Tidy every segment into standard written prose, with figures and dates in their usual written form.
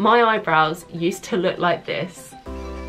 my eyebrows used to look like this.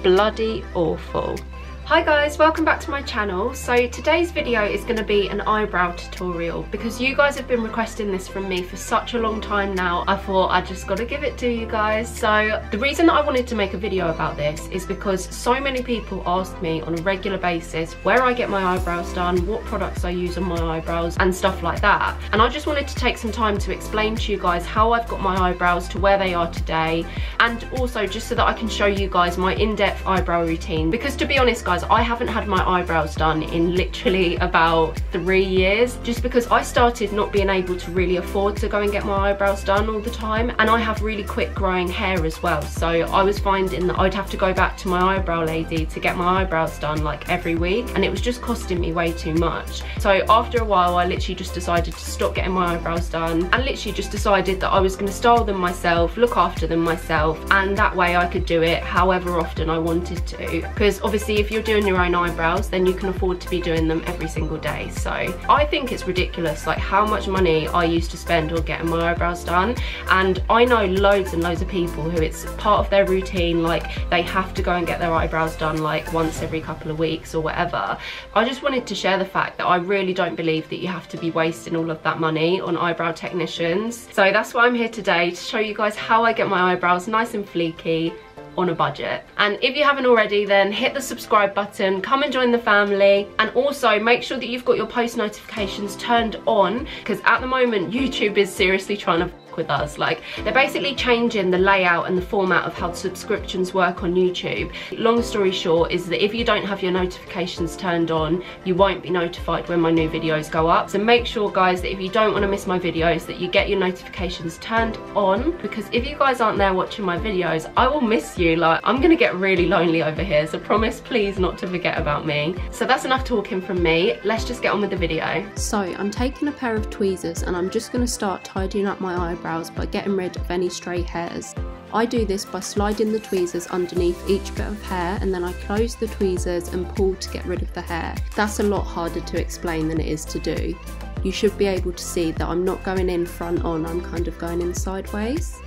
Bloody awful. Hi guys, welcome back to my channel. So today's video is going to be an eyebrow tutorial because you guys have been requesting this from me for such a long time now. I thought I just got to give it to you guys. So the reason that I wanted to make a video about this is because so many people ask me on a regular basis where I get my eyebrows done, what products I use on my eyebrows and stuff like that. And I just wanted to take some time to explain to you guys how I've got my eyebrows to where they are today, and also just so that I can show you guys my in-depth eyebrow routine, because to be honest guys, I haven't had my eyebrows done in literally about 3 years, just because I started not being able to really afford to go and get my eyebrows done all the time, and I have really quick growing hair as well, so I was finding that I'd have to go back to my eyebrow lady to get my eyebrows done like every week, and it was just costing me way too much. So after a while I literally just decided to stop getting my eyebrows done and literally just decided that I was going to style them myself, look after them myself, and that way I could do it however often I wanted to, because obviously if you're doing your own eyebrows then you can afford to be doing them every single day. So I think it's ridiculous like how much money I used to spend on getting my eyebrows done, and I know loads and loads of people who it's part of their routine, like they have to go and get their eyebrows done like once every couple of weeks or whatever. I just wanted to share the fact that I really don't believe that you have to be wasting all of that money on eyebrow technicians. So that's why I'm here today, to show you guys how I get my eyebrows nice and fleeky on a budget. And if you haven't already, then hit the subscribe button, come and join the family, and also make sure that you've got your post notifications turned on, because at the moment YouTube is seriously trying to with us. Like, they're basically changing the layout and the format of how subscriptions work on YouTube. Long story short is that if you don't have your notifications turned on, you won't be notified when my new videos go up. So make sure guys that if you don't want to miss my videos, that you get your notifications turned on, because if you guys aren't there watching my videos, I will miss you. Like, I'm gonna get really lonely over here, so promise please not to forget about me. So that's enough talking from me, let's just get on with the video. So I'm taking a pair of tweezers and I'm just going to start tidying up my eyebrows by getting rid of any stray hairs. I do this by sliding the tweezers underneath each bit of hair, and then I close the tweezers and pull to get rid of the hair. That's a lot harder to explain than it is to do. You should be able to see that I'm not going in front on, I'm kind of going in sideways.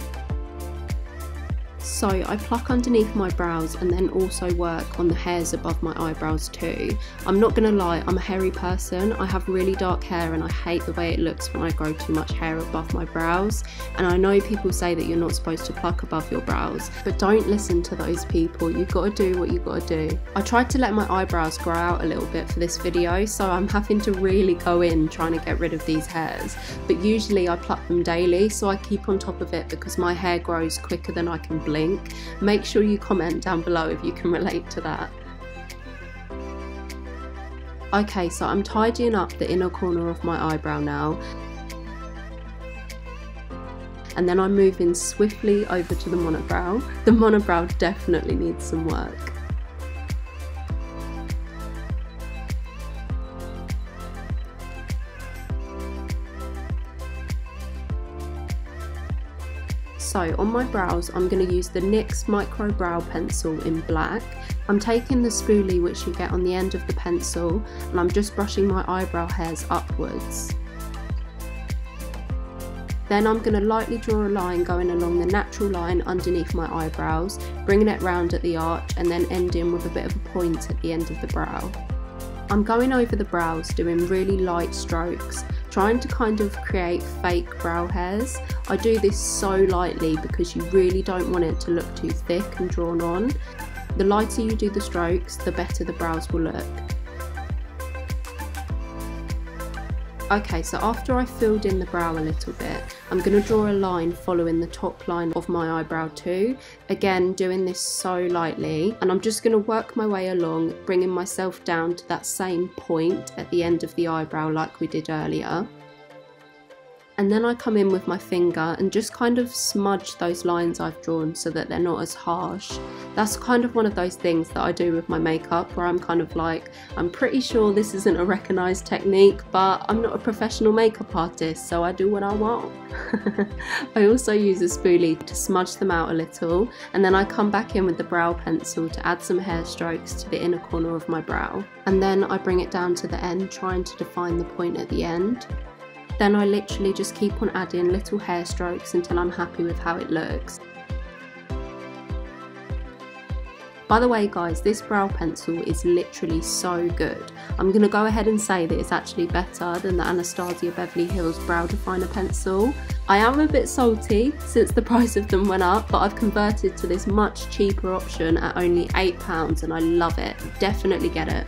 So I pluck underneath my brows and then also work on the hairs above my eyebrows too. I'm not gonna lie, I'm a hairy person. I have really dark hair and I hate the way it looks when I grow too much hair above my brows. And I know people say that you're not supposed to pluck above your brows, but don't listen to those people. You've got to do what you've got to do. I tried to let my eyebrows grow out a little bit for this video, so I'm having to really go in trying to get rid of these hairs. But usually I pluck them daily, so I keep on top of it because my hair grows quicker than I can blink. Make sure you comment down below if you can relate to that. Okay, so I'm tidying up the inner corner of my eyebrow now, and then I'm moving swiftly over to the monobrow. The monobrow definitely needs some work. So on my brows, I'm going to use the NYX Micro Brow Pencil in black. I'm taking the spoolie which you get on the end of the pencil, and I'm just brushing my eyebrow hairs upwards. Then I'm going to lightly draw a line going along the natural line underneath my eyebrows, bringing it round at the arch and then ending with a bit of a point at the end of the brow. I'm going over the brows doing really light strokes, trying to kind of create fake brow hairs. I do this so lightly because you really don't want it to look too thick and drawn on. The lighter you do the strokes, the better the brows will look. Okay, so after I filled in the brow a little bit, I'm going to draw a line following the top line of my eyebrow too. Again, doing this so lightly, and I'm just going to work my way along, bringing myself down to that same point at the end of the eyebrow like we did earlier. And then I come in with my finger and just kind of smudge those lines I've drawn so that they're not as harsh. That's kind of one of those things that I do with my makeup where I'm kind of like, I'm pretty sure this isn't a recognised technique, but I'm not a professional makeup artist, so I do what I want. I also use a spoolie to smudge them out a little, and then I come back in with the brow pencil to add some hair strokes to the inner corner of my brow. And then I bring it down to the end, trying to define the point at the end. Then I literally just keep on adding little hair strokes until I'm happy with how it looks. By the way guys, this brow pencil is literally so good. I'm going to go ahead and say that it's actually better than the Anastasia Beverly Hills Brow Definer pencil. I am a bit salty since the price of them went up, but I've converted to this much cheaper option at only £8 and I love it. Definitely get it.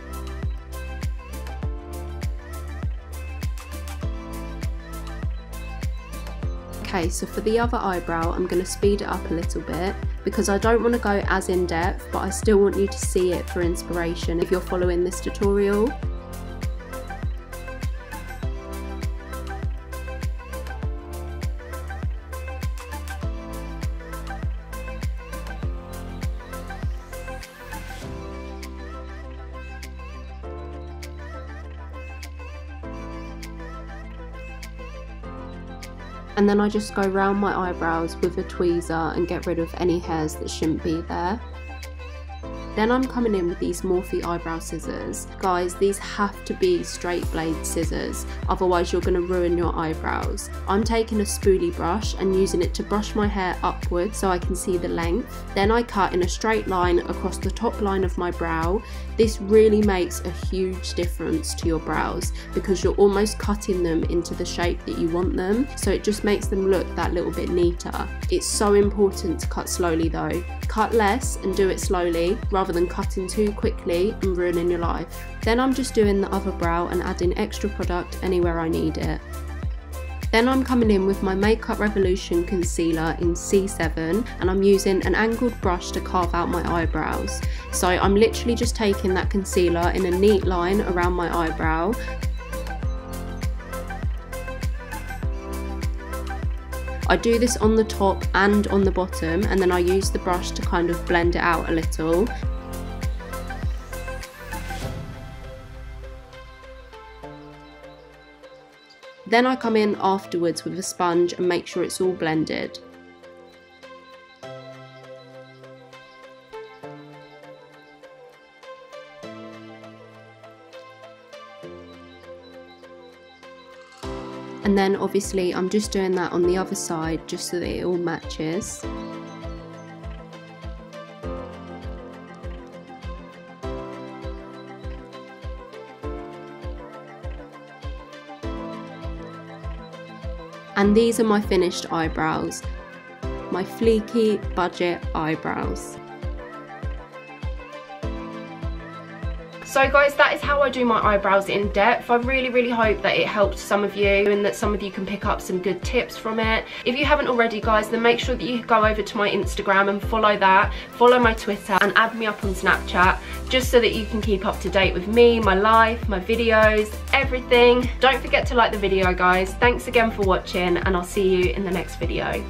Okay, so for the other eyebrow, I'm going to speed it up a little bit because I don't want to go as in depth, but I still want you to see it for inspiration if you're following this tutorial. And then I just go round my eyebrows with a tweezer and get rid of any hairs that shouldn't be there. Then I'm coming in with these Morphe eyebrow scissors. Guys, these have to be straight blade scissors, otherwise you're going to ruin your eyebrows. I'm taking a spoolie brush and using it to brush my hair upwards so I can see the length. Then I cut in a straight line across the top line of my brow. This really makes a huge difference to your brows because you're almost cutting them into the shape that you want them, so it just makes them look that little bit neater. It's so important to cut slowly though. Cut less and do it slowly rather than cutting too quickly and ruining your life. Then I'm just doing the other brow and adding extra product anywhere I need it. Then I'm coming in with my Makeup Revolution concealer in C7 and I'm using an angled brush to carve out my eyebrows. So I'm literally just taking that concealer in a neat line around my eyebrow. I do this on the top and on the bottom, and then I use the brush to kind of blend it out a little. Then I come in afterwards with a sponge and make sure it's all blended. And then obviously I'm just doing that on the other side just so that it all matches. And these are my finished eyebrows, my fleeky budget eyebrows. So guys, that is how I do my eyebrows in depth. I really hope that it helped some of you and that some of you can pick up some good tips from it. If you haven't already guys, then make sure that you go over to my Instagram and follow that, follow my Twitter and add me up on Snapchat, just so that you can keep up to date with me, my life, my videos, everything. Don't forget to like the video guys. Thanks again for watching and I'll see you in the next video.